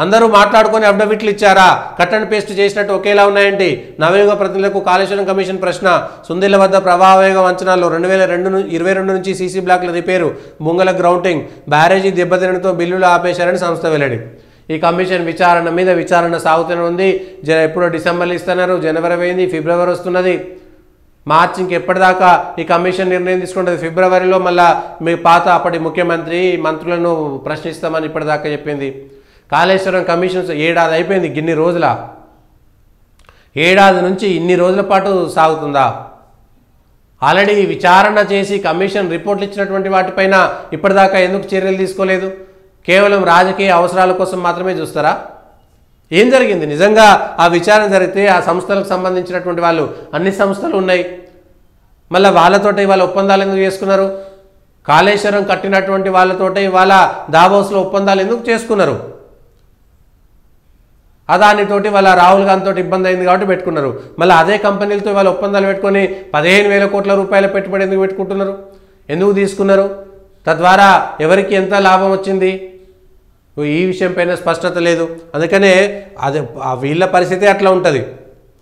అందరూ మాట్లాడుకొని అఫిడవిట్లు ఇచ్చారా? కట్ అండ్ పేస్ట్ చేసినట్టు ఒకేలా ఉన్నాయండి. నవయుగ ప్రతినిధులకు కాళేశ్వరం కమిషన్ ప్రశ్న. సుందిళ్ల వద్ద ప్రవాహ వేగం అంచనాల్లో 2022 నుంచి సీసీ బ్లాక్ల రిపేరు, ముంగల గ్రౌంటింగ్, బ్యారేజీ దెబ్బతినడంతో బిల్లులు ఆపేశారని సంస్థ వెల్లడి. ఈ కమిషన్ విచారణ మీద విచారణ సాగుతూనే ఉంది. ఎప్పుడో డిసెంబర్లో ఇస్తున్నారు, జనవరి అయింది, ఫిబ్రవరి వస్తున్నది, మార్చి ఇంకెప్పటిదాకా ఈ కమిషన్ నిర్ణయం తీసుకుంటుంది. ఫిబ్రవరిలో మళ్ళా మీ పాత అప్పటి ముఖ్యమంత్రి మంత్రులను ప్రశ్నిస్తామని ఇప్పటిదాకా చెప్పింది. కాళేశ్వరం కమిషన్ ఏడాది అయిపోయింది. గిన్ని రోజుల ఏడాది నుంచి ఇన్ని రోజుల పాటు సాగుతుందా? ఆల్రెడీ విచారణ చేసి కమిషన్ రిపోర్ట్లు ఇచ్చినటువంటి వాటిపైన ఇప్పటిదాకా ఎందుకు చర్యలు తీసుకోలేదు? కేవలం రాజకీయ అవసరాల కోసం మాత్రమే చూస్తారా? ఏం జరిగింది? నిజంగా ఆ విచారణ జరిగితే ఆ సంస్థలకు సంబంధించినటువంటి వాళ్ళు అన్ని సంస్థలు ఉన్నాయి, మళ్ళీ వాళ్ళతోటి వాళ్ళ ఒప్పందాలు ఎందుకు చేసుకున్నారు? కాళేశ్వరం కట్టినటువంటి వాళ్ళతోటి వాళ్ళ దావోస్లో ఒప్పందాలు ఎందుకు చేసుకున్నారు? అదానితోటి వాళ్ళ రాహుల్ గాంధీతో ఇబ్బంది అయింది కాబట్టి పెట్టుకున్నారు. మళ్ళీ అదే కంపెనీలతో వాళ్ళ ఒప్పందాలు పెట్టుకొని 15,000 కోట్ల రూపాయల పెట్టుబడి ఎందుకు పెట్టుకుంటున్నారు? ఎందుకు తీసుకున్నారు? తద్వారా ఎవరికి ఎంత లాభం వచ్చింది? ఈ విషయం పైన స్పష్టత లేదు. అందుకనే వీళ్ళ పరిస్థితి అట్లా ఉంటుంది.